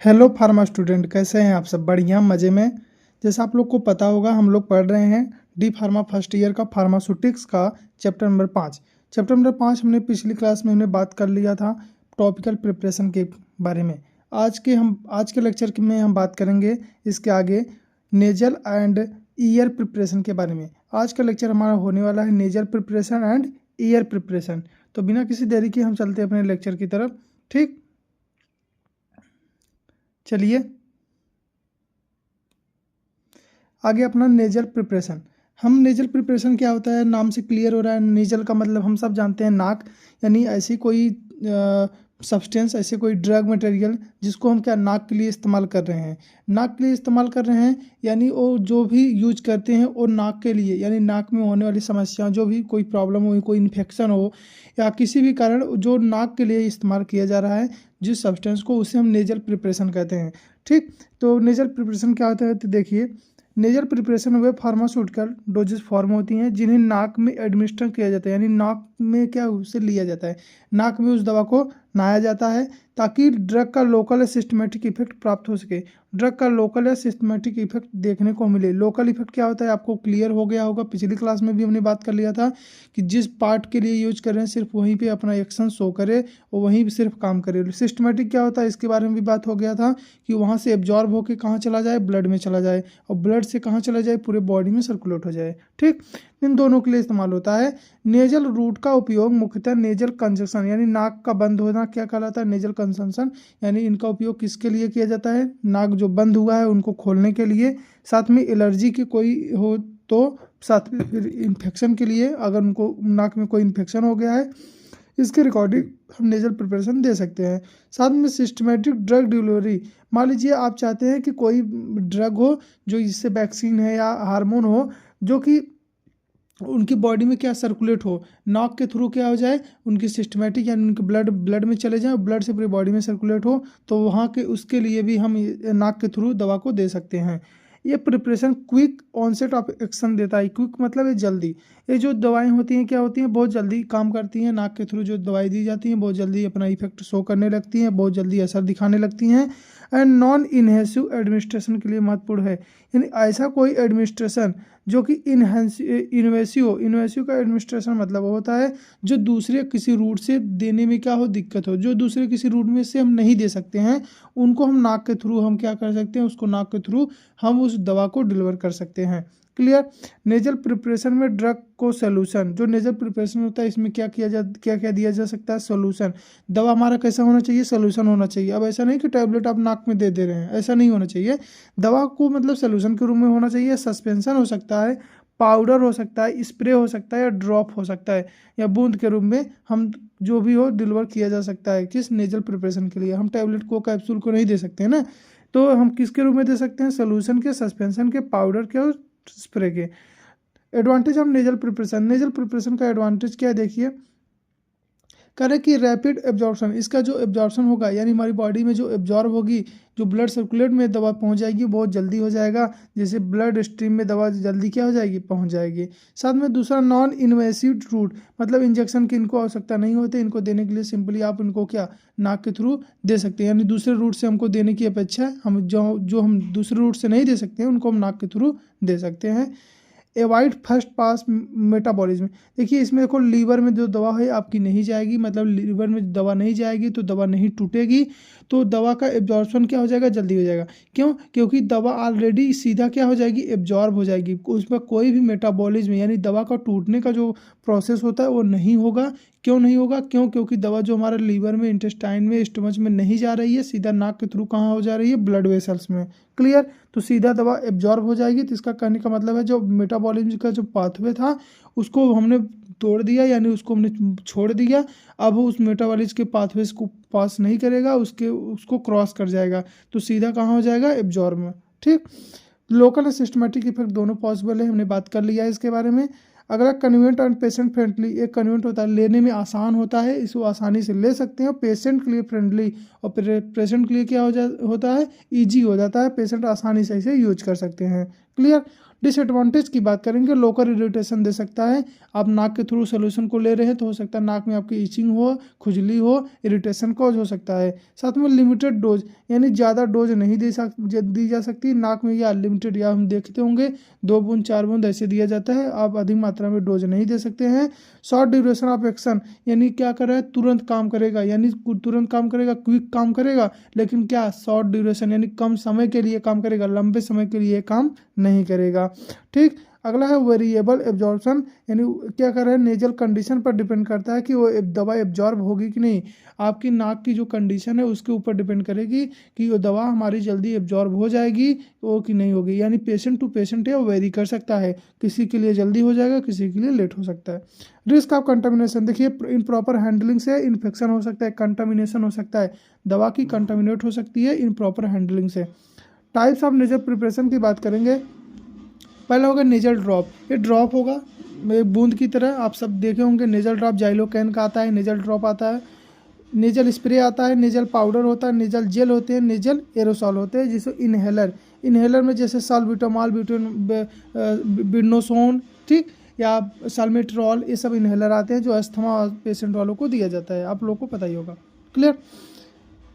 Hello pharma student, कैसे हैं आप सब? बढ़िया, मज़े में। जैसा आप लोग को पता होगा, हम लोग पढ़ रहे हैं डी फार्मा फर्स्ट ईयर का फार्मास्यूटिक्स का चैप्टर नंबर 5। चैप्टर नंबर 5 हमने पिछली क्लास में हमने बात कर लिया था टॉपिकल प्रिपरेशन के बारे में। आज के लेक्चर में हम बात करेंगे इसके आगे नेजल एंड ईयर प्रिपरेशन के बारे में। आज का लेक्चर हमारा होने वाला है nasal preparation and year preparation. तो बिना किसी देरी के हम चलते हैं अपने लेक्चर की तरफ। ठीक, चलिए आगे अपना नेजल प्रिपरेशन। हम नेजल प्रिपरेशन क्या होता है, नाम से क्लियर हो रहा है। नेजल का मतलब हम सब जानते हैं नाक, यानी ऐसी कोई सब्सटेंस, ऐसे कोई ड्रग मटेरियल जिसको हम क्या नाक के लिए इस्तेमाल कर रहे हैं। नाक के लिए इस्तेमाल कर रहे हैं यानी वो जो भी यूज करते हैं वो नाक के लिए, यानी नाक में होने वाली समस्या, जो भी कोई प्रॉब्लम हो, कोई इन्फेक्शन हो या किसी भी कारण जो नाक के लिए इस्तेमाल किया जा रहा है जिस सब्सटेंस को, उसे हम नेजल प्रिपरेशन कहते हैं। ठीक, तो नेजल प्रिपरेशन क्या होता है तो देखिए, नेजल प्रिपरेशन वे फार्मास्यूटिकल डोजेज फॉर्म होती हैं जिन्हें नाक में एडमिनिस्टर किया जाता है, यानी नाक में क्या उसे लिया जाता है, नाक में उस दवा को नहाया जाता है ताकि ड्रग का लोकल या सिस्टमेटिक इफेक्ट प्राप्त हो सके। ड्रग का लोकल या सिस्टमेटिक इफेक्ट देखने को मिले। लोकल इफेक्ट क्या होता है आपको क्लियर हो गया होगा, पिछली क्लास में भी हमने बात कर लिया था कि जिस पार्ट के लिए यूज कर रहे हैं सिर्फ वहीं पे अपना एक्शन शो करे और वहीं सिर्फ काम करे। सिस्टमेटिक क्या होता है इसके बारे में भी बात हो गया था कि वहाँ से एब्जॉर्ब होकर कहाँ चला जाए, ब्लड में चला जाए, और ब्लड से कहाँ चला जाए, पूरे बॉडी में सर्कुलेट हो जाए। ठीक, इन दोनों के लिए इस्तेमाल होता है। नेजल रूट का उपयोग मुख्यतः नेजल कंजक्शन, यानी नाक का बंद होना क्या कहलाता है, नेजल कंजक्शन, यानी इनका उपयोग किसके लिए किया जाता है, नाक जो बंद हुआ है उनको खोलने के लिए, साथ में एलर्जी की कोई हो तो, साथ में फिर इन्फेक्शन के लिए, अगर उनको नाक में कोई इन्फेक्शन हो गया है इसके रिकॉर्डिंग हम नेजल प्रिपरेशन दे सकते हैं। साथ में सिस्टमेटिक ड्रग डिलीवरी, मान लीजिए आप चाहते हैं कि कोई ड्रग हो जो इससे वैक्सीन है या हार्मोन हो जो कि उनकी बॉडी में क्या सर्कुलेट हो, नाक के थ्रू क्या हो जाए, उनकी सिस्टमेटिक यानी उनके ब्लड में चले जाए, ब्लड से पूरी बॉडी में सर्कुलेट हो, तो वहाँ के उसके लिए भी हम नाक के थ्रू दवा को दे सकते हैं। ये preparation quick onset of action देता है। क्विक मतलब ये जल्दी, ये जो दवाएं होती हैं क्या होती हैं, बहुत जल्दी काम करती हैं। नाक के थ्रू जो दवाई दी जाती हैं बहुत जल्दी अपना इफेक्ट शो करने लगती हैं, बहुत जल्दी असर दिखाने लगती हैं। एंड नॉन इन्हेसिव एडमिनिस्ट्रेशन के लिए महत्वपूर्ण है, यानी ऐसा कोई एडमिनिस्ट्रेशन जो कि इन्वेसिव का एडमिनिस्ट्रेशन मतलब होता है जो दूसरे किसी रूट से देने में क्या हो दिक्कत हो, जो दूसरे किसी रूट में से हम नहीं दे सकते हैं उनको हम नाक के थ्रू हम क्या कर सकते हैं, उसको नाक के थ्रू हम उस दवा को डिलीवर कर सकते हैं। क्लियर। नेजल प्रिपरेशन में ड्रग को सोल्यूशन, जो नेजल प्रिपरेशन होता है इसमें क्या क्या दिया जा सकता है, सोल्यूशन। दवा हमारा कैसा होना चाहिए, सोल्यूशन होना चाहिए। अब ऐसा नहीं कि टैबलेट आप नाक में दे रहे हैं, ऐसा नहीं होना चाहिए। दवा को मतलब सोल्यूशन के रूप में होना चाहिए। सस्पेंशन हो सकता है, पाउडर हो सकता है, स्प्रे हो सकता है, या ड्रॉप हो सकता है, या बूंद के रूप में हम जो भी हो डिलीवर किया जा सकता है। किस नेजल प्रिपरेशन के लिए हम टैबलेट को, कैप्सूल को नहीं दे सकते हैं ना, तो हम किसके रूप में दे सकते हैं, सोल्यूशन के, सस्पेंशन के, पाउडर के और स्प्रे के। Advantage of nasal preparation, nasal preparation का एडवांटेज क्या है देखिए, करें कि रैपिड एब्जॉर्प्शन, इसका जो एब्जॉर्प्शन होगा यानी हमारी बॉडी में जो एब्जॉर्ब होगी, जो ब्लड सर्कुलेट में दवा पहुंच जाएगी बहुत जल्दी हो जाएगा, जैसे ब्लड स्ट्रीम में दवा जल्दी क्या हो जाएगी, पहुंच जाएगी। साथ में दूसरा नॉन इन्वेसिव रूट, मतलब इंजेक्शन की इनको आवश्यकता नहीं होती, इनको देने के लिए सिंपली आप इनको क्या नाक के थ्रू दे सकते हैं, यानी दूसरे रूट से हमको देने की अपेक्षा हम जो हम दूसरे रूट से नहीं दे सकते हैं उनको हम नाक के थ्रू दे सकते हैं। एवॉइड फर्स्ट पास मेटाबॉलिज्म, देखिए इसमें देखो लीवर में जो दवा है आपकी नहीं जाएगी, मतलब लीवर में दवा नहीं जाएगी तो दवा नहीं टूटेगी, तो दवा का एब्जॉर्प्शन क्या हो जाएगा, जल्दी हो जाएगा। क्यों, क्योंकि दवा ऑलरेडी सीधा क्या हो जाएगी, एब्जॉर्ब हो जाएगी, उसमें कोई भी मेटाबॉलिज्म यानी दवा का टूटने का जो प्रोसेस होता है वो नहीं होगा। क्यों नहीं होगा, क्योंकि दवा जो हमारे लीवर में, इंटेस्टाइन में, स्टमच में नहीं जा रही है, सीधा नाक के थ्रू कहाँ हो जा रही है, ब्लड वेसल्स में। क्लियर, तो सीधा दवा एब्जॉर्ब हो जाएगी। तो इसका कहने का मतलब है जो मेटाबॉलिज्म का जो पाथवे था उसको हमने तोड़ दिया, यानी उसको हमने छोड़ दिया। अब उस मेटाबॉलिज्म के पाथवे को पास नहीं करेगा, उसको क्रॉस कर जाएगा, तो सीधा कहाँ हो जाएगा, एब्जॉर्ब में। ठीक, लोकल और सिस्टमेटिक इफेक्ट दोनों पॉसिबल है, हमने बात कर लिया है इसके बारे में। अगला कन्वीनियंट एंड पेशेंट फ्रेंडली, एक कन्वीनियंट होता है, लेने में आसान होता है, इसको आसानी से ले सकते हैं। पेशेंट के लिए फ्रेंडली, और पेशेंट के लिए क्या होता है, ईजी हो जाता है, पेशेंट आसानी से इसे यूज कर सकते हैं। क्लियर। डिसएडवांटेज की बात करेंगे, लोकल इरिटेशन दे सकता है। आप नाक के थ्रू सोल्यूशन को ले रहे हैं तो हो सकता है नाक में आपकी इचिंग हो, खुजली हो, इरिटेशन कॉज हो सकता है। साथ में लिमिटेड डोज, यानी ज़्यादा डोज नहीं दी जा सकती नाक में, या अनलिमिटेड, या हम देखते होंगे 2 बूंद 4 बूंद ऐसे दिया जाता है, आप अधिक मात्रा में डोज नहीं दे सकते हैं। शॉर्ट ड्यूरेशन ऑफ एक्शन, यानी क्या कर रहा है, तुरंत काम करेगा, यानी तुरंत काम करेगा, क्विक काम करेगा, लेकिन क्या शॉर्ट ड्यूरेशन यानी कम समय के लिए काम करेगा, लंबे समय के लिए काम नहीं करेगा। ठीक। अगला है वेरिएबल एब्जॉर्प्शन, यानी क्या कर रहा है, नेजल कंडीशन पर डिपेंड करता है कि वो दवा एब्जॉर्ब होगी कि नहीं। आपकी नाक की जो कंडीशन है उसके ऊपर डिपेंड करेगी कि वो दवा हमारी जल्दी एब्जॉर्ब हो जाएगी वो कि नहीं होगी, यानी पेशेंट टू पेशेंट है वो वेरी कर सकता है, किसी के लिए जल्दी हो जाएगा, किसी के लिए लेट हो सकता है। रिस्क ऑफ कंटामिनेशन, देखिए इनप्रॉपर हैंडलिंग से इन्फेक्शन हो सकता है, कंटामिनेशन हो सकता है, दवा की कंटामिनेट हो सकती है इनप्रॉपर हैंडलिंग से। टाइप्स ऑफ नेजल प्रिपरेशन की बात करेंगे, पहला होगा नेजल ड्रॉप, ये ड्रॉप होगा एक बूंद की तरह, आप सब देखे होंगे। नेजल ड्रॉप जाइलोकैन का आता है, नेजल ड्रॉप आता है, नेजल स्प्रे आता है, नेजल पाउडर होता है, नेजल जेल होते हैं, नेजल एरोसॉल होते हैं, जिसे इनहेलर में जैसे साल्बिटामॉल, बिडनोसोन, ठीक, या साल्मेट्रॉल, ये सब इनहेलर आते हैं जो अस्थमा पेशेंट वालों को दिया जाता है, आप लोगों को पता ही होगा। क्लियर।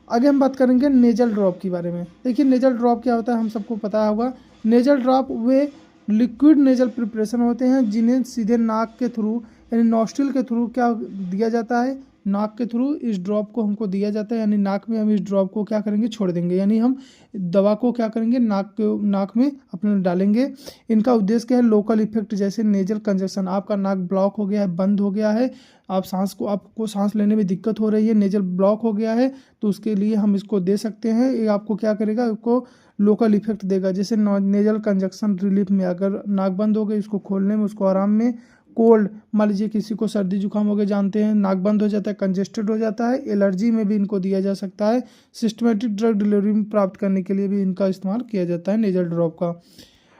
आगे हम बात करेंगे नेजल ड्रॉप के बारे में। देखिए नेजल ड्रॉप क्या होता है, हम सबको पता होगा। नेजल ड्रॉप वे लिक्विड नेजल प्रिपरेशन होते हैं जिन्हें सीधे नाक के थ्रू यानी नॉस्ट्रिल के थ्रू क्या दिया जाता है, नाक के थ्रू इस ड्रॉप को हमको दिया जाता है, यानी नाक में हम इस ड्रॉप को क्या करेंगे, छोड़ देंगे, यानी हम दवा को क्या करेंगे, नाक में अपने डालेंगे। इनका उद्देश्य क्या है, लोकल इफेक्ट, जैसे नेजल कंजक्शन, आपका नाक ब्लॉक हो गया है, बंद हो गया है, आपको सांस लेने में दिक्कत हो रही है, नेजल ब्लॉक हो गया है, तो उसके लिए हम इसको दे सकते हैं। ये आपको क्या करेगा, आपको लोकल इफेक्ट देगा, जैसे नेजल कंजक्शन रिलीफ में, अगर नाक बंद हो गई उसको खोलने में, उसको आराम में। कोल्ड, मान लीजिए किसी को सर्दी जुकाम हो गया, जानते हैं नाक बंद हो जाता है, कंजेस्टेड हो जाता है, एलर्जी में भी इनको दिया जा सकता है। सिस्टमेटिक ड्रग डिलीवरी में प्राप्त करने के लिए भी इनका इस्तेमाल किया जाता है नेजल ड्रॉप का।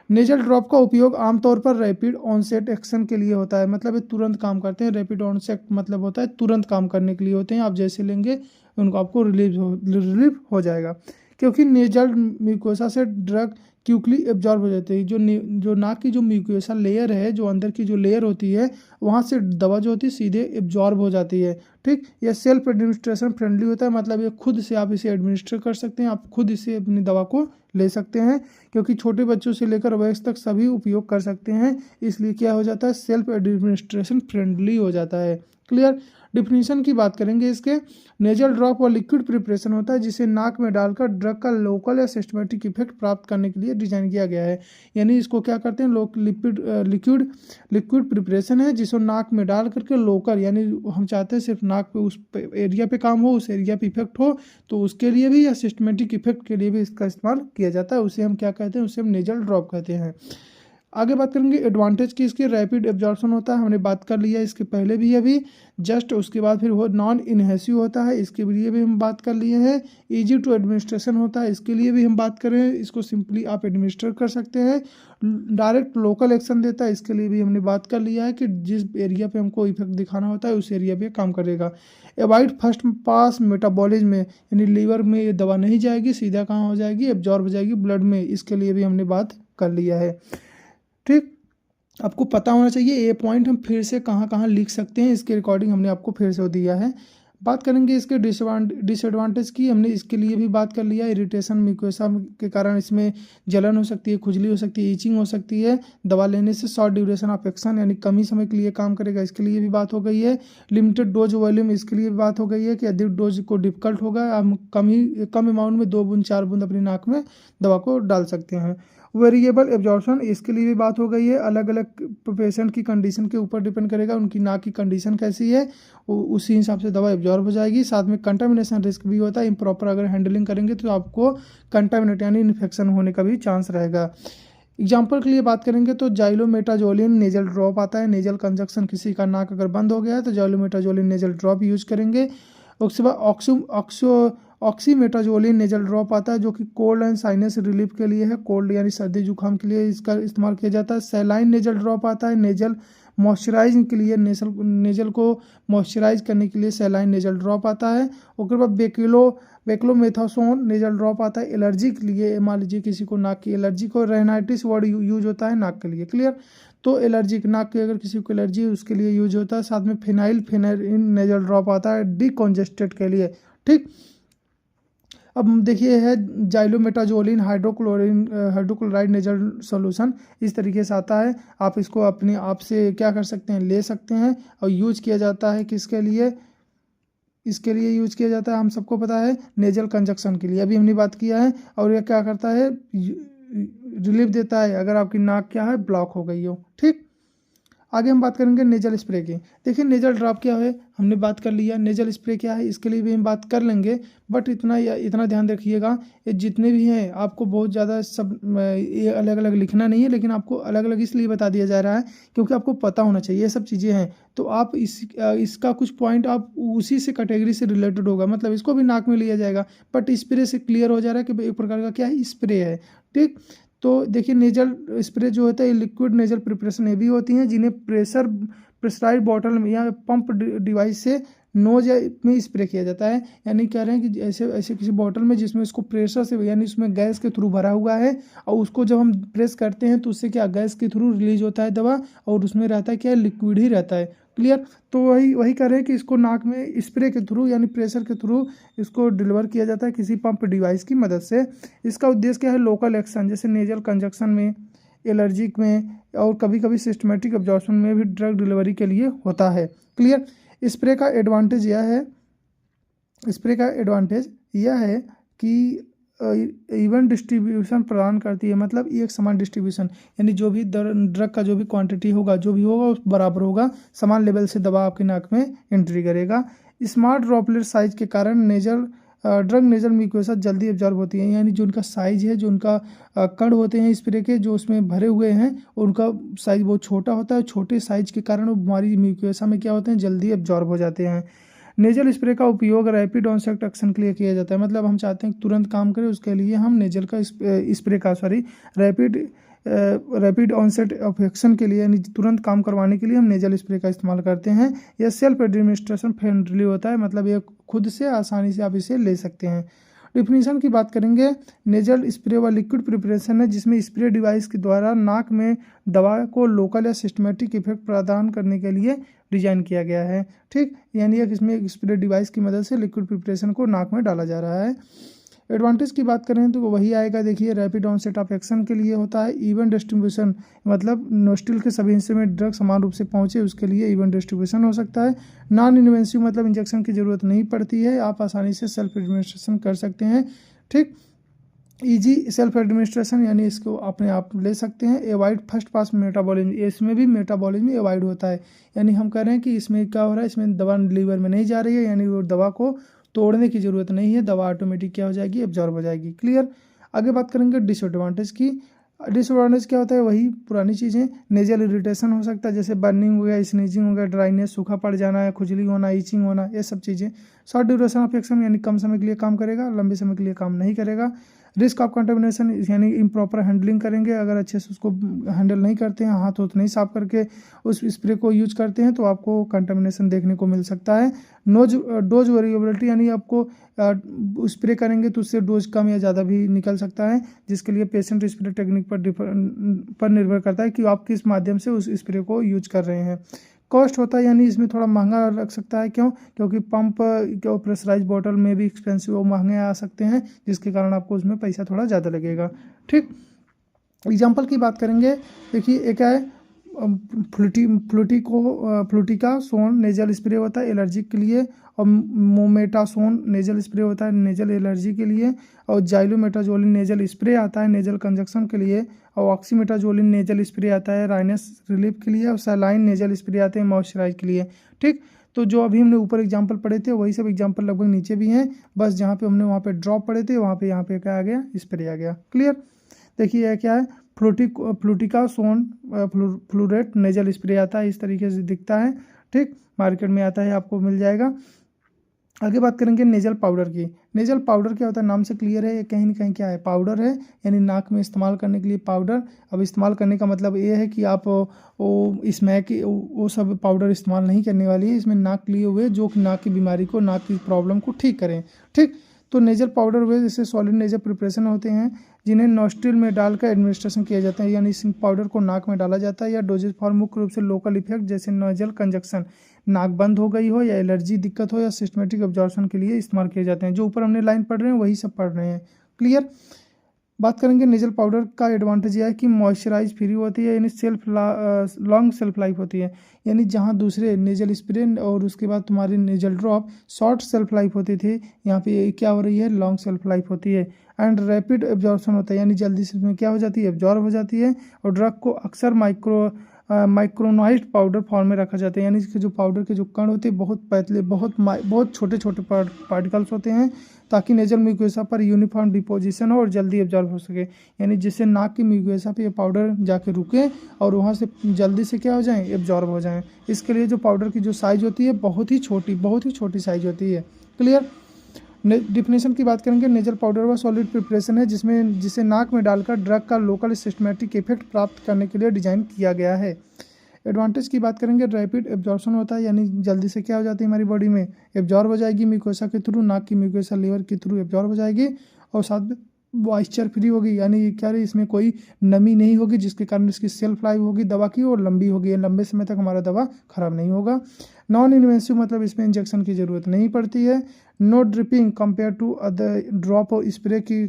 नेजल ड्रॉप का उपयोग आमतौर पर रैपिड ऑनसेट एक्शन के लिए होता है, मतलब ये तुरंत काम करते हैं। रैपिड ऑनसेट मतलब होता है तुरंत काम करने के लिए होते हैं, आप जैसे लेंगे उनको आपको रिलीफ हो जाएगा, क्योंकि नेजल म्यूकोसा से ड्रग क्विकली एब्जॉर्ब हो जाती है। जो नाक की जो म्यूकोसा लेयर है, जो अंदर की जो लेयर होती है, वहाँ से दवा जो होती है सीधे एब्जॉर्ब हो जाती है। ठीक, यह सेल्फ एडमिनिस्ट्रेशन फ्रेंडली होता है, मतलब ये खुद से आप इसे एडमिनिस्टर कर सकते हैं, आप खुद इसे अपनी दवा को ले सकते हैं, क्योंकि छोटे बच्चों से लेकर वयस्क तक सभी उपयोग कर सकते हैं, इसलिए क्या हो जाता है, सेल्फ एडमिनिस्ट्रेशन फ्रेंडली हो जाता है। क्लियर। डिफिनीशन की बात करेंगे इसके, नेजल ड्रॉप और लिक्विड प्रिपरेशन होता है जिसे नाक में डालकर ड्रग का लोकल या सिस्टमेटिक इफेक्ट प्राप्त करने के लिए डिजाइन किया गया है। यानी इसको क्या करते हैं, लिक्विड प्रिपरेशन है जिसको नाक में डाल करके लोकल, यानी हम चाहते हैं सिर्फ नाक पे उस एरिया पे काम हो, उस एरिया पे इफेक्ट हो, तो उसके लिए भी या सिस्टमेटिक इफेक्ट के लिए भी इसका इस्तेमाल किया जाता है, उसे हम क्या कहते हैं, उसे हम नेजल ड्रॉप कहते हैं। आगे बात करेंगे एडवांटेज की, इसके रैपिड एब्जॉर्प्शन होता है, हमने बात कर लिया इसके पहले भी अभी जस्ट, उसके बाद फिर वो नॉन इनहेसिव होता है, इसके लिए भी हम बात कर लिए हैं। इजी टू एडमिनिस्ट्रेशन होता है, इसके लिए भी हम बात करें, इसको सिंपली आप एडमिनिस्टर कर सकते हैं। डायरेक्ट लोकल एक्शन देता है, इसके लिए भी हमने बात कर लिया है कि जिस एरिया पे हमको इफेक्ट दिखाना होता है उस एरिया पे काम करेगा। अवॉइड फर्स्ट पास मेटाबॉलिज्म में, यानी लीवर में ये दवा नहीं जाएगी, सीधा कहाँ हो जाएगी, एब्जॉर्ब हो जाएगी ब्लड में, इसके लिए भी हमने बात कर लिया है। ठीक, आपको पता होना चाहिए ये पॉइंट हम फिर से कहाँ कहाँ लिख सकते हैं, इसके रिकॉर्डिंग हमने आपको फिर से दिया है। बात करेंगे इसके डिसएडवांटेज की, हमने इसके लिए भी बात कर लिया। इरिटेशन म्यूकोसा के कारण इसमें जलन हो सकती है, खुजली हो सकती है, ईचिंग हो सकती है, दवा लेने से शॉर्ट ड्यूरेशन ऑफ एक्शन यानी कम ही समय के लिए काम करेगा, इसके लिए भी बात हो गई है। लिमिटेड डोज वॉल्यूम, इसके लिए भी बात हो गई है कि अधिक डोज को डिफिकल्ट होगा, हम कम अमाउंट में 2 बूंद 4 बूंद अपनी नाक में दवा को डाल सकते हैं। वेरिएबल एब्जॉर्प्शन, इसके लिए भी बात हो गई है, अलग अलग पेशेंट की कंडीशन के ऊपर डिपेंड करेगा, उनकी नाक की कंडीशन कैसी है उसी हिसाब से दवा एब्जॉर्ब हो जाएगी। साथ में कंटामिनेशन रिस्क भी होता है, इम्प्रॉपर अगर हैंडलिंग करेंगे तो आपको कंटामिनेट यानी इन्फेक्शन होने का भी चांस रहेगा। एग्जाम्पल के लिए बात करेंगे तो जाइलोमेटाजोलिन नेजल ड्रॉप आता है, नेजल कंजक्शन किसी का नाक अगर बंद हो गया है तो जाइलोमेटाजोलिन नेजल ड्रॉप यूज करेंगे। उसके बाद ऑक्सीमेटाजोलिन नेजल ड्रॉप आता है जो कि कोल्ड एंड साइनस रिलीफ के लिए है, कोल्ड यानी सर्दी जुकाम के लिए इसका इस्तेमाल किया जाता है। सैलाइन नेजल ड्रॉप आता है नेजल मॉइस्चराइजिंग के लिए, नेजल को मॉइस्चराइज करने के लिए सैलाइन नेजल ड्रॉप आता है। उसके बाद बेक्लोमेथासोन नेजल ड्रॉप आता है एलर्जी के लिए, मान लीजिए किसी को नाक की एलर्जी को, रेनाइटिस वर्ड यूज होता है नाक के लिए, क्लियर। तो एलर्जी नाक की अगर किसी को एलर्जी है उसके लिए यूज होता है। साथ में फिनाइल नेजल ड्रॉप आता है डिकॉन्जेस्टेड के लिए, ठीक। अब देखिए है जाइलोमेटाजोलिन हाइड्रोक्लोराइड नेजल सॉल्यूशन, इस तरीके से आता है। आप इसको अपने आप से क्या कर सकते हैं, ले सकते हैं। और यूज किया जाता है किसके लिए, इसके लिए यूज किया जाता है, हम सबको पता है नेजल कंजक्शन के लिए, अभी हमने बात किया है। और ये क्या करता है, रिलीफ देता है अगर आपकी नाक क्या है, ब्लॉक हो गई हो, ठीक। आगे हम बात करेंगे नेजल स्प्रे की। देखिए नेजल ड्रॉप क्या है हमने बात कर लिया, नेजल स्प्रे क्या है इसके लिए भी हम बात कर लेंगे। बट इतना ध्यान रखिएगा, ये जितने भी हैं आपको बहुत ज़्यादा सब ये अलग अलग लिखना नहीं है, लेकिन आपको अलग अलग इसलिए बता दिया जा रहा है क्योंकि आपको पता होना चाहिए ये सब चीज़ें हैं। तो आप इसका कुछ पॉइंट आप उसी से कैटेगरी से रिलेटेड होगा, मतलब इसको भी नाक में लिया जाएगा, बट स्प्रे से क्लियर हो जा रहा है कि एक प्रकार का क्या है, स्प्रे है, ठीक। तो देखिए नेजल स्प्रे जो होता है लिक्विड नेजल प्रिपरेशन ये भी होती हैं जिन्हें प्रेशराइज्ड बॉटल में या पंप डिवाइस से नोज में स्प्रे किया जाता है। यानी कह रहे हैं कि ऐसे ऐसे किसी बॉटल में जिसमें इसको प्रेशर से यानी उसमें गैस के थ्रू भरा हुआ है, और उसको जब हम प्रेस करते हैं तो उससे क्या गैस के थ्रू रिलीज होता है दवा, और उसमें रहता है क्या, लिक्विड ही रहता है, क्लियर। तो वही कह रहे हैं कि इसको नाक में स्प्रे के थ्रू यानी प्रेशर के थ्रू इसको डिलीवर किया जाता है किसी पंप डिवाइस की मदद से। इसका उद्देश्य क्या है, लोकल एक्शन जैसे नेजल कंजक्शन में, एलर्जिक में, और कभी कभी सिस्टमेटिक एब्जॉर्प्शन में भी ड्रग डिलीवरी के लिए होता है, क्लियर। स्प्रे का एडवांटेज यह है कि इवन डिस्ट्रीब्यूशन प्रदान करती है, मतलब एक समान डिस्ट्रीब्यूशन, यानी जो भी ड्रग का जो भी क्वांटिटी होगा जो भी होगा उस बराबर होगा, समान लेवल से दवा आपकी नाक में एंट्री करेगा। स्मार्ट ड्रॉपलेट साइज के कारण ड्रग नेजल म्यूकोसा जल्दी एब्जॉर्ब होती है, यानी जो उनका साइज है, जो उनका कण होते हैं स्प्रे के जो उसमें भरे हुए हैं उनका साइज बहुत छोटा होता है, छोटे साइज के कारण वो हमारी म्यूकोसा में क्या होते हैं, जल्दी एब्जॉर्ब हो जाते हैं। नेजल स्प्रे का उपयोग रैपिड ऑनसेट एक्शन के लिए किया जाता है, मतलब हम चाहते हैं तुरंत काम करे उसके लिए हम नेजल का रैपिड ऑनसेट ऑफ एक्शन के लिए यानी तुरंत काम करवाने के लिए हम नेजल स्प्रे का इस्तेमाल करते हैं। यह सेल्फ एडमिनिस्ट्रेशन फ्रेंडली होता है, मतलब ये खुद से आसानी से आप इसे ले सकते हैं। डिफिनीशन की बात करेंगे, नेजल स्प्रे व लिक्विड प्रिपरेशन है जिसमें स्प्रे डिवाइस के द्वारा नाक में दवा को लोकल या सिस्टमेटिक इफेक्ट प्रदान करने के लिए डिजाइन किया गया है, ठीक। यानी इसमें एक स्प्रे डिवाइस की मदद से लिक्विड प्रिपरेशन को नाक में डाला जा रहा है। एडवांटेज की बात करें तो वही आएगा, देखिए रैपिड ऑनसेट ऑफ एक्शन के लिए होता है, इवन डिस्ट्रीब्यूशन मतलब नोस्ट्रिल के सभी हिस्से में ड्रग समान रूप से पहुंचे उसके लिए इवन डिस्ट्रीब्यूशन हो सकता है। नॉन इन्वेसिव मतलब इंजेक्शन की जरूरत नहीं पड़ती है, आप आसानी से सेल्फ एडमिनिस्ट्रेशन कर सकते हैं, ठीक। इजी सेल्फ एडमिनिस्ट्रेशन यानी इसको अपने आप ले सकते हैं। एवॉइड फर्स्ट पास मेटाबॉलिज्म, इसमें भी मेटाबॉलिज्म एवॉइड होता है, यानी हम कह रहे हैं कि इसमें क्या हो रहा है, इसमें दवा लीवर में नहीं जा रही है, यानी वो दवा को तोड़ने की ज़रूरत नहीं है, दवा ऑटोमेटिक क्या हो जाएगी, एब्जॉर्ब हो जाएगी, क्लियर। आगे बात करेंगे डिसएडवांटेज की। डिसएडवांटेज क्या होता है, वही पुरानी चीज़ें, नेजल इरिटेशन हो सकता है जैसे बर्निंग हो गया, स्नीजिंग हो गया, ड्राइनेस, सूखा पड़ जाना है, खुजली होना, ईचिंग होना, ये सब चीज़ें। शॉर्ट ड्यूरेशन ऑफ एक्शन यानी कम समय के लिए काम करेगा, लंबे समय के लिए काम नहीं करेगा। रिस्क ऑफ कंटेमिनेशन यानी इम्प्रॉपर हैंडलिंग करेंगे, अगर अच्छे से उसको हैंडल नहीं करते हैं, हाथ नहीं साफ करके उस स्प्रे को यूज करते हैं तो आपको कंटेमिनेशन देखने को मिल सकता है। डोज वेरिएबिलिटी यानी आपको स्प्रे करेंगे तो उससे डोज कम या ज़्यादा भी निकल सकता है, जिसके लिए पेशेंट स्प्रे टेक्निक पर निर्भर करता है कि आप किस माध्यम से उस स्प्रे को यूज कर रहे हैं। कॉस्ट होता है यानी इसमें थोड़ा महंगा लग सकता है, क्यों, क्योंकि पंप और प्रेशराइज बॉटल में भी एक्सपेंसिव और महंगे आ सकते हैं, जिसके कारण आपको उसमें पैसा थोड़ा ज़्यादा लगेगा, ठीक। एग्जाम्पल की बात करेंगे, देखिए एक है फ्लूटिकासोन नेजल स्प्रे होता है एलर्जी के लिए, और मोमेटासोन नेजल स्प्रे होता है नेजल एलर्जी के लिए, और जाइलोमेटाजोलिन नेजल स्प्रे आता है नेजल कंजक्शन के लिए, और ऑक्सीमेटाजोलिन नेजल स्प्रे आता है राइनस रिलीफ के लिए, और सलाइन नेजल स्प्रे आते हैं मॉइस्चराइज के लिए, ठीक। तो जो अभी हमने ऊपर एग्जांपल पढ़े थे वही सब एग्जांपल लगभग नीचे भी हैं, बस जहाँ पे हमने वहाँ पे ड्रॉप पढ़े थे वहाँ पे यहाँ पे क्या आ गया, स्प्रे आ गया, क्लियर। देखिए यह क्या है, फ्लूटिकासोन फ्लूरेट नेजल स्प्रे आता है, इस तरीके से दिखता है, ठीक, मार्केट में आता है, आपको मिल जाएगा। आगे बात करेंगे नेजल पाउडर की। नेजल पाउडर क्या होता है, नाम से क्लियर है, ये कहीं ना कहीं क्या है, पाउडर है, यानी नाक में इस्तेमाल करने के लिए पाउडर। अब इस्तेमाल करने का मतलब ये है कि आप वो सब पाउडर इस्तेमाल नहीं करने वाली है, इसमें नाक लिए हुए जो नाक की बीमारी को, नाक की प्रॉब्लम को ठीक करें, ठीक। तो नेजल पाउडर वे जैसे सॉलिड नेजल प्रिपरेशन होते हैं जिन्हें नॉस्ट्रिल में डालकर एडमिनिस्ट्रेशन किया जाता है, यानी इस पाउडर को नाक में डाला जाता है। या डोजेज फॉर्म मुख्य रूप से लोकल इफेक्ट जैसे नोजल कंजक्शन, नाक बंद हो गई हो या एलर्जी दिक्कत हो या सिस्टमेटिक एब्जॉर्प्शन के लिए इस्तेमाल किए जाते हैं। जो ऊपर हमने लाइन पढ़ रहे हैं वही सब पढ़ रहे हैं। क्लियर। बात करेंगे नेजल पाउडर का एडवांटेज यह है कि मॉइस्चराइज फ्री होती है, यानी लॉन्ग सेल्फ लाइफ होती है, यानी जहां दूसरे नेजल स्प्रे और उसके बाद तुम्हारी nasal drop short self life होती थी, यहाँ पे क्या हो रही है, लॉन्ग सेल्फ लाइफ होती है। एंड रैपिड एब्जॉर्प्शन होता है, यानी जल्दी से इसमें क्या हो जाती है, एब्जॉर्ब हो जाती है। और ड्रग को अक्सर माइक्रोनाइज्ड पाउडर फॉर्म में रखा जाता है, यानी इसके जो पाउडर के जो कण होते हैं बहुत पतले, बहुत छोटे छोटे पार्टिकल्स होते हैं, ताकि नेजल म्यूकोसा पर यूनिफॉर्म डिपोजिशन हो और जल्दी एब्जॉर्ब हो सके, यानी जिससे नाक की म्यूकोसा पे ये पाउडर जाके रुके और वहाँ से जल्दी से क्या हो जाएं, एब्जॉर्ब हो जाएं। इसके लिए जो पाउडर की जो साइज होती है बहुत ही छोटी साइज होती है। क्लियर। डिफिनेशन की बात करेंगे, नेजल पाउडर वह सॉलिड प्रिपरेशन है जिसे नाक में डालकर ड्रग का लोकल सिस्टमेटिक इफेक्ट प्राप्त करने के लिए डिजाइन किया गया है। एडवांटेज की बात करेंगे, रैपिड एब्जॉर्प्शन होता है, यानी जल्दी से क्या हो जाती है, हमारी बॉडी में एब्जॉर्ब हो जाएगी म्यूकोसा के थ्रू, नाक की म्यूकोसा लीवर के थ्रू एब्जॉर्ब हो जाएगी। और साथ में मॉइस्चर फ्री होगी, यानी क्या रही, इसमें कोई नमी नहीं होगी, जिसके कारण इसकी सेल्फ लाइफ होगी दवा की और लंबी होगी, लंबे समय तक हमारा दवा खराब नहीं होगा। नॉन इन्वेसिव मतलब इसमें इंजेक्शन की ज़रूरत नहीं पड़ती है। No dripping compare to other drop और स्प्रे की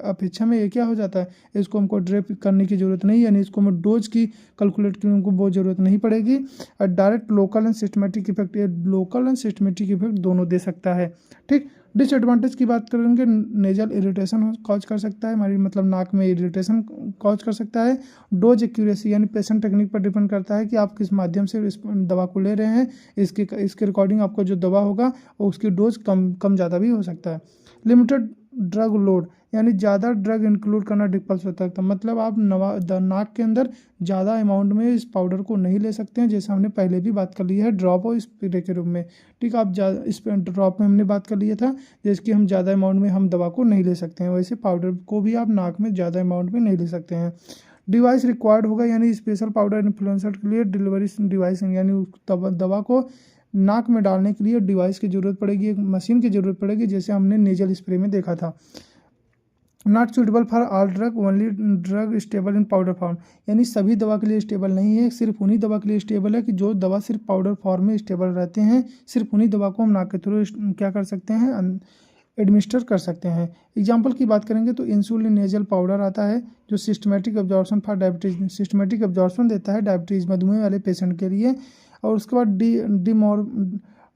अपेक्षा में ये क्या हो जाता है, इसको हमको ड्रिप करने की ज़रूरत नहीं, यानी इसको हम डोज की कैलकुलेट करने हमको बहुत ज़रूरत नहीं पड़ेगी। और direct local and systematic effect, ये लोकल एंड सिस्टमेटिक इफेक्ट दोनों दे सकता है। ठीक। डिसएडवांटेज की बात करेंगे, नेजल इरिटेशन कॉज कर सकता है, हमारी मतलब नाक में इरिटेशन कॉज कर सकता है। डोज एक्यूरेसी यानी पेशेंट टेक्निक पर डिपेंड करता है कि आप किस माध्यम से इस दवा को ले रहे हैं, इसके रिकॉर्डिंग आपको जो दवा होगा और उसकी डोज कम ज़्यादा भी हो सकता है। लिमिटेड ड्रग लोड यानी ज़्यादा ड्रग इंक्लूड करना डिफिकल्ट हो सकता है, मतलब आप नाक के अंदर ज़्यादा अमाउंट में इस पाउडर को नहीं ले सकते हैं, जैसे हमने पहले भी बात कर ली है ड्रॉप और स्प्रे के रूप में। ठीक, आप ज़्यादा इस ड्रॉप में हमने बात कर लिया था जैसे कि हम ज़्यादा अमाउंट में हम दवा को नहीं ले सकते हैं, वैसे पाउडर को भी आप नाक में ज़्यादा अमाउंट में नहीं ले सकते हैं। डिवाइस रिक्वायर्ड होगा, यानी स्पेशल पाउडर इन्फ्लुएंसर के लिए डिलीवरी डिवाइस, यानी दवा को नाक में डालने के लिए डिवाइस की ज़रूरत पड़ेगी, एक मशीन की ज़रूरत पड़ेगी, जैसे हमने नेजल स्प्रे में देखा था। Not suitable for all drug, only drug stable in powder form, यानी सभी दवा के लिए स्टेबल नहीं है, सिर्फ उन्हीं दवा के लिए स्टेबल है कि जो दवा सिर्फ पाउडर फॉर्म में स्टेबल रहते हैं, सिर्फ उन्हीं दवा को हम नाक के थ्रू क्या कर सकते हैं, एडमिनिस्टर कर सकते हैं। एग्जाम्पल की बात करेंगे तो इंसुलिन नेजल पाउडर आता है जो systematic absorption for diabetes, systematic absorption देता है डायबिटीज़ मधुमेह वाले पेशेंट के लिए। और उसके बाद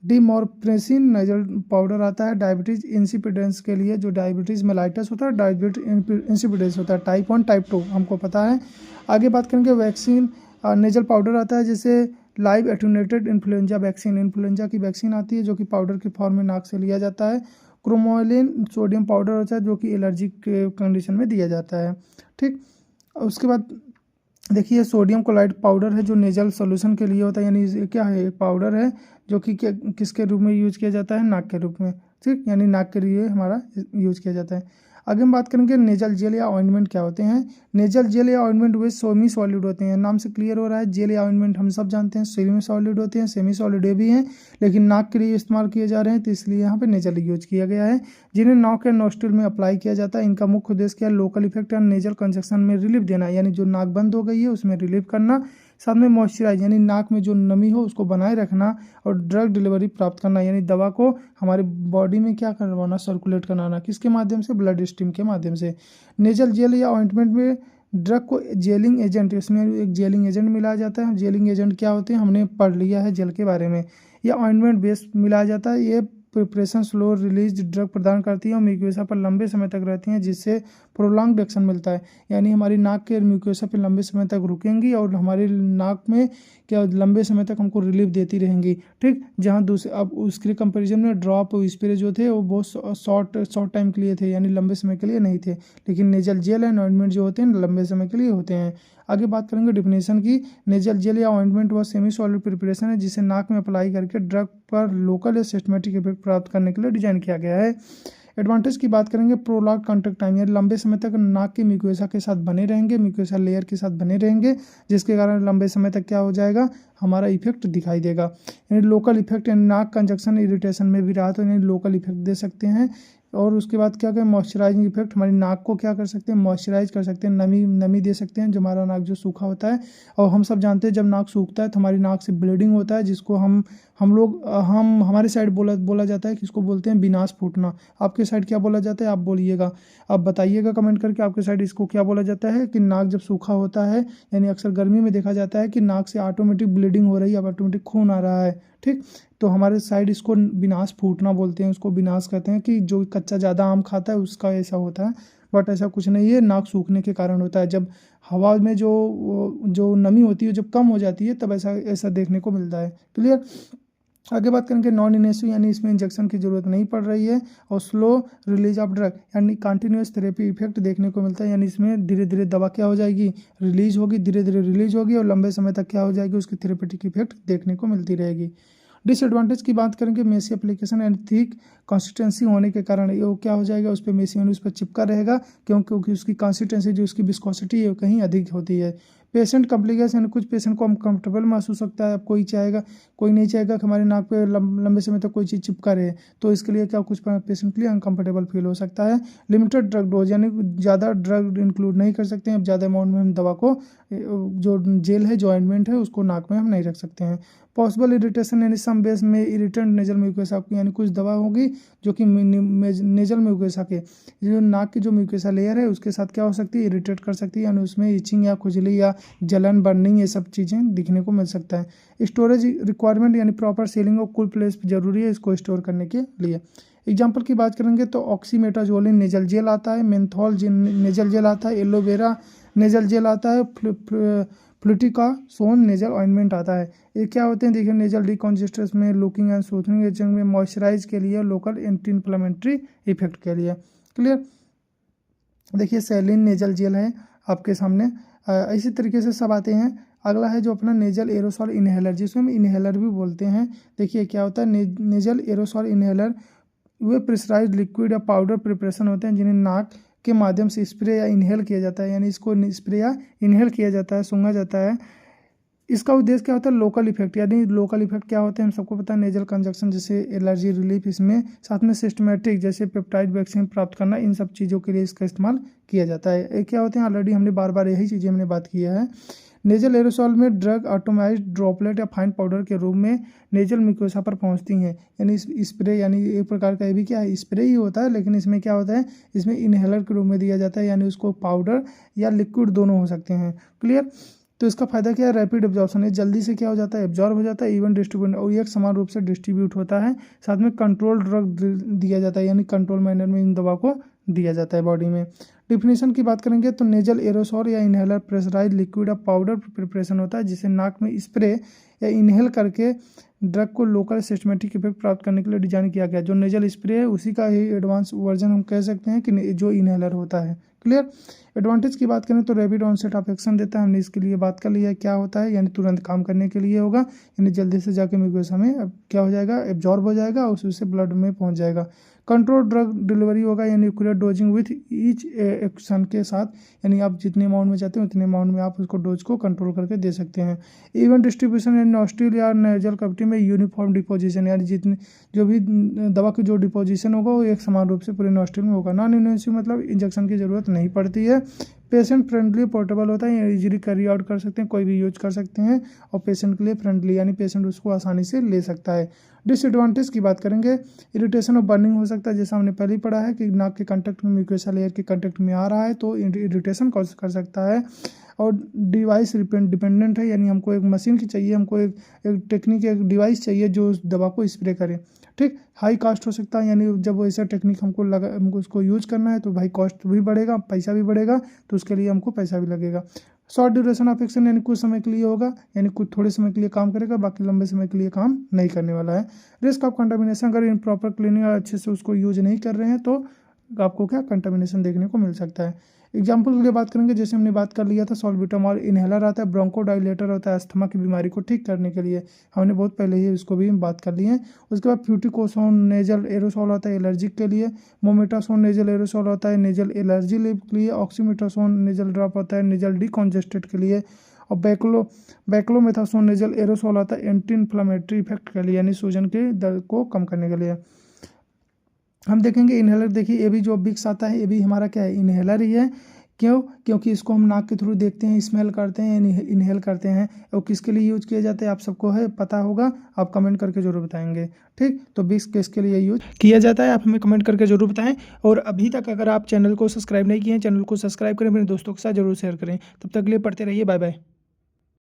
डिमोरप्रेसिन नेजल पाउडर आता है डायबिटीज़ इंसिपिडेंस के लिए, जो डायबिटीज़ मेलाइटस होता है, डायबिटीज इंसिपिडेंस होता है, टाइप 1 टाइप 2 हमको पता है। आगे बात करेंगे वैक्सीन नेजल पाउडर आता है, जैसे live attenuated influenza vaccine, influenza की वैक्सीन आती है जो कि पाउडर की फॉर्म में नाक से लिया जाता है। क्रोमोलिन सोडियम पाउडर होता है जो कि एलर्जी के कंडीशन में दिया जाता है। ठीक, उसके बाद देखिए सोडियम क्लोराइड पाउडर है जो नेजल सॉल्यूशन के लिए होता है, यानी क्या है, पाउडर है जो कि किसके रूप में यूज किया जाता है, नाक के रूप में। ठीक, यानी नाक के लिए हमारा यूज किया जाता है। आगे हम बात करेंगे नेजल जेल या ऑइंटमेंट क्या होते हैं। नेजल जेल या ऑइंटमेंट वे सेमी सॉलिड होते हैं, नाम से क्लियर हो रहा है। जेल या ऑइंटमेंट हम सब जानते हैं सेमी सॉलिड होते हैं, सेमी सॉलिड भी हैं, लेकिन नाक के लिए इस्तेमाल किए जा रहे हैं तो इसलिए यहाँ पे नेजल यूज किया गया है, जिन्हें नाक या नोस्ट्रिल में अप्लाई किया जाता है। इनका मुख्य उद्देश्य क्या है, लोकल इफेक्ट या नेजल कंजक्शन में रिलीफ देना, यानी जो नाक बंद हो गई है उसमें रिलीफ करना, साथ में मॉइस्चराइज यानी नाक में जो नमी हो उसको बनाए रखना, और ड्रग डिलीवरी प्राप्त करना, यानी दवा को हमारी बॉडी में क्या करवाना, सर्कुलेट कराना, किसके माध्यम से, ब्लड स्ट्रीम के माध्यम से। नेजल जेल या ऑइंटमेंट में ड्रग को जेलिंग एजेंट, इसमें एक जेलिंग एजेंट मिलाया जाता है। जेलिंग एजेंट क्या होते हैं हमने पढ़ लिया है जेल के बारे में। या ऑइंटमेंट बेस मिलाया जाता है, ये प्रिपरेशन स्लो रिलीज ड्रग प्रदान करती है और म्यूकोसा पर लंबे समय तक रहती हैं, जिससे प्रोलॉन्ग एक्शन मिलता है, यानी हमारी नाक के म्यूकोसा पर लंबे समय तक रुकेंगी और हमारी नाक में क्या लंबे समय तक हमको रिलीफ देती रहेंगी। ठीक, जहाँ दूसरे अब उसके कंपैरिजन में ड्रॉप और स्प्रे जो थे वो बहुत शॉर्ट टाइम के लिए थे, यानी लंबे समय के लिए नहीं थे, लेकिन नेजल जेल एंड ऑइंटमेंट जो होते हैं लंबे समय के लिए होते हैं। आगे बात करेंगे डिफिनेशन की। नेजल जेल या ऑइंटमेंट वह सेमी सॉलिड प्रिपरेशन है जिसे नाक में अप्लाई करके ड्रग पर लोकल या सिस्टमेटिक इफेक्ट प्राप्त करने के लिए डिजाइन किया गया है। एडवांटेज की बात करेंगे, प्रोलॉन्ग कॉन्टैक्ट टाइम, यानी लंबे समय तक नाक के म्यूकोसा के साथ बने रहेंगे, म्यूकोसा लेयर के साथ बने रहेंगे, जिसके कारण लंबे समय तक क्या हो जाएगा, हमारा इफेक्ट दिखाई देगा। यानी लोकल इफेक्ट, यानी नाक कंजक्शन इरिटेशन में भी राहत, यानी लोकल इफेक्ट दे सकते हैं। और उसके बाद क्या करें, मॉइस्चराइजिंग इफेक्ट, हमारी नाक को क्या कर सकते हैं, मॉइस्चराइज कर सकते हैं, नमी दे सकते हैं जो हमारा नाक जो सूखा होता है। और हम सब जानते हैं जब नाक सूखता है तो हमारी नाक से ब्लीडिंग होता है, जिसको हम लोग हमारे साइड बोला जाता है कि इसको बोलते हैं बिनास फूटना। आपके साइड क्या बोला जाता है, आप बोलिएगा, आप बताइएगा कमेंट करके आपके साइड इसको क्या बोला जाता है। कि नाक जब सूखा होता है, यानी अक्सर गर्मी में देखा जाता है कि नाक से ऑटोमेटिक ब्लीडिंग हो रही है, ऑटोमेटिक खून आ रहा है, ठीक। तो हमारे साइड इसको बिनास फूटना बोलते हैं, उसको बिनास कहते हैं। कि जो कच्चा ज़्यादा आम खाता है उसका ऐसा होता है, बट ऐसा कुछ नहीं है, नाक सूखने के कारण होता है। जब हवा में जो नमी होती है जब कम हो जाती है तब ऐसा ऐसा देखने को मिलता है। क्लियर। आगे बात करेंगे नॉन इन्वेसिव, यानी इसमें इंजेक्शन की जरूरत नहीं पड़ रही है। और स्लो रिलीज ऑफ ड्रग, यानी कंटिन्यूस थेरेपी इफेक्ट देखने को मिलता है, यानी इसमें धीरे धीरे दवा क्या हो जाएगी, रिलीज होगी, धीरे धीरे रिलीज होगी और लंबे समय तक क्या हो जाएगी, उसकी थेरेपेटिक इफेक्ट देखने को मिलती रहेगी। डिसएडवांटेज की बात करेंगे, messy application and thick consistency होने के कारण ये क्या हो जाएगा, उस पर मेसी उस पर चिपका रहेगा, क्योंकि उसकी कंसिस्टेंसी जो उसकी विस्कोसिटी है वो कहीं अधिक होती है। पेशेंट कॉम्प्लिकेशन, कुछ पेशेंट को कंफर्टेबल महसूस होता है, कोई नहीं चाहेगा कि हमारे नाक पे लंबे समय तक कोई चीज़ चिपका रहे, तो इसके लिए क्या कुछ पेशेंट के लिए अनकंफर्टेबल फील हो सकता है। लिमिटेड ड्रग डोज, यानी ज़्यादा ड्रग इंक्लूड नहीं कर सकते हैं, ज़्यादा अमाउंट में हम दवा को जो जेल है, जो ऑइंटमेंट है, उसको नाक में हम नहीं रख सकते हैं। पॉसिबल इरिटेशन, यानी सम बेस में इरिटेंट नेजल म्यूकोसा, यानी कुछ दवा होगी जो कि नेजल म्यूकोसा के जो नाक की जो म्यूकोसा लेयर है उसके साथ क्या हो सकती है, इरिटेट कर सकती है, यानी उसमें इचिंग या खुजली या जलन, बर्निंग, ये सब चीज़ें दिखने को मिल सकता है। स्टोरेज रिक्वायरमेंट, यानी प्रॉपर सीलिंग और कूल प्लेस जरूरी है इसको स्टोर करने के लिए। एग्जाम्पल की बात करेंगे तो ऑक्सीमेटाजोलिन नेजल जेल आता है, मेंथॉल नेजल जेल आता है, एलोवेरा नेजल जेल आता है, फ्लूटिकासोन नेजल ऑइंटमेंट आता है। ये क्या होते हैं, देखिए, नेजल डिकॉन्जेस्टेंस में, लुकिंग एंड सूथनिंग एजेंट में, मॉइस्चराइज के लिए, लोकल एंटी इन्फ्लेमेटरी इफेक्ट के लिए। क्लियर। देखिए सैलिन नेजल जेल है आपके सामने। इसी तरीके से सब आते हैं। अगला है जो अपना नेजल एरोसॉल इनहेलर, जिसमें हम इनहेलर भी बोलते हैं। देखिए क्या होता है, नेजल एरोसॉल इनहेलर वे प्रेशराइज्ड लिक्विड या पाउडर प्रिपरेशन होते हैं जिन्हें नाक के माध्यम से स्प्रे या इनहेल किया जाता है, यानी इसको स्प्रे या इनहेल किया जाता है, सूंघा जाता है। इसका उद्देश्य क्या होता है, लोकल इफेक्ट, यानी लोकल इफेक्ट क्या होते हैं हम सबको पता है, नेजल कंजक्शन जैसे एलर्जी रिलीफ, इसमें साथ में सिस्टमेटिक जैसे पेप्टाइड वैक्सीन प्राप्त करना, इन सब चीज़ों के लिए इसका इस्तेमाल किया जाता है। ये क्या होते हैं, ऑलरेडी हमने बार बार यही चीज़ें हमने बात किया है। नेजल एरोसॉल में ड्रग एटोमाइज्ड ड्रॉपलेट या फाइन पाउडर के रूप में नेजल म्यूकोसा पर पहुंचती हैं, यानी स्प्रे, यानी एक प्रकार का ये भी क्या है, स्प्रे ही होता है, लेकिन इसमें क्या होता है, इसमें इनहेलर के रूप में दिया जाता है, यानी उसको पाउडर या लिक्विड दोनों हो सकते हैं। क्लियर। तो इसका फायदा क्या है, रैपिड एब्जॉर्प्शन, जल्दी से क्या हो जाता है, एब्जॉर्ब हो जाता है, इवन डिस्ट्रीब्यूट, और एक समान रूप से डिस्ट्रीब्यूट होता है। साथ में कंट्रोल ड्रग दिया जाता है, यानी कंट्रोल मैनर में इन दवा को दिया जाता है बॉडी में। डिफिनेशन की बात करेंगे तो नेजल एरोसॉल या इनहेलर प्रेशराइज लिक्विड या पाउडर प्रिपरेशन होता है जिसे नाक में स्प्रे या इनहेल करके ड्रग को लोकल सिस्टमेटिक इफेक्ट प्राप्त करने के लिए डिजाइन किया गया। जो नेजल स्प्रे है उसी का ही एडवांस वर्जन हम कह सकते हैं कि जो इनहेलर होता है। क्लियर। एडवांटेज की बात करें तो रैपिड ऑनसेट ऑफ एक्शन देता है, हमने इसके लिए बात कर लिया है क्या होता है, यानी तुरंत काम करने के लिए होगा, यानी जल्दी से जाके म्यूकोसा में अब क्या हो जाएगा, एब्जॉर्ब हो जाएगा और उससे ब्लड में पहुंच जाएगा। कंट्रोल ड्रग डिलीवरी होगा, यानी accurate dosing with each action के साथ, यानी आप जितने अमाउंट में चाहते हैं उतने अमाउंट में आप उसको डोज को कंट्रोल करके दे सकते हैं। इवन डिस्ट्रीब्यूशन, यानी नॉस्ट्रिल या नेजल कैविटी में यूनिफॉर्म डिपोजिशन, यानी जितने जो भी दवा की जो डिपोजिशन होगा वो एक समान रूप से पूरे नॉस्ट्रिल में होगा। नॉन इन्वेसिव मतलब इंजेक्शन की जरूरत नहीं पड़ती है। पेशेंट फ्रेंडली पोर्टेबल होता है, इजीली कैरी आउट कर सकते हैं, कोई भी यूज कर सकते हैं, और पेशेंट के लिए फ्रेंडली, यानी पेशेंट उसको आसानी से ले सकता है। डिसएडवांटेज की बात करेंगे, इरिटेशन और बर्निंग हो सकता है, जैसा हमने पहले ही पढ़ा है कि नाक के कंटेक्ट में, म्यूकोसा लेयर के कंटेक्ट में आ रहा है तो इरिटेशन कॉज कर सकता है। और डिवाइस डिपेंडेंट है, यानी हमको एक मशीन की चाहिए, हमको एक टेक्निक, एक डिवाइस चाहिए जो उस दवा को स्प्रे करे। ठीक। हाई कॉस्ट हो सकता है, यानी जब ऐसा टेक्निक हमको उसको यूज करना है तो भाई कॉस्ट भी बढ़ेगा, पैसा भी बढ़ेगा, तो उसके लिए हमको पैसा भी लगेगा। शॉर्ट ड्यूरेशन ऑफ एक्शन, यानी कुछ समय के लिए होगा, यानी कुछ थोड़े समय के लिए काम करेगा, बाकी लंबे समय के लिए काम नहीं करने वाला है। रिस्क ऑफ कंटामिनेशन, अगर इन प्रॉपर क्लीनिंग और अच्छे से उसको यूज नहीं कर रहे हैं तो आपको क्या कंटामिनेशन देखने को मिल सकता है। एग्जाम्पल के लिए बात करेंगे, जैसे हमने बात कर लिया था सॉल्बिटामॉल इनहेलर आता है, ब्रोंकोडाइलेटर होता है अस्थमा की बीमारी को ठीक करने के लिए, हमने बहुत पहले ही इसको भी बात कर ली है। उसके बाद फ्यूटिकोसोन नेजल एरोसॉल होता है एलर्जिक के लिए, मोमेटासोन नेजल एरोसॉल होता है नेजल एलर्जी के लिए, ऑक्सीमेटासोन नेजल ड्रॉप होता है नेजल डिकॉन्जेस्टेड के लिए, और बैक्लोमेथासोन नेजल एरोसॉल आता है एंटी इन्फ्लामेटरी इफेक्ट के लिए, यानी सूजन के दर्द को कम करने के लिए। हम देखेंगे इन्हेलर, देखिए ये भी जो विक्स आता है ये भी हमारा क्या है, इन्हेलर ही है। क्यों? क्योंकि इसको हम नाक के थ्रू देखते हैं, स्मेल करते हैं, इन्हेल करते हैं। और किसके लिए यूज किए जाते हैं आप सबको है पता होगा, आप कमेंट करके जरूर बताएंगे। ठीक, तो विक्स किसके लिए यूज किया जाता है आप हमें कमेंट करके जरूर बताएं। और अभी तक अगर आप चैनल को सब्सक्राइब नहीं किए हैं, चैनल को सब्सक्राइब करें, अपने दोस्तों के साथ जरूर शेयर करें। तब तक के लिए पढ़ते रहिए, बाय बाय।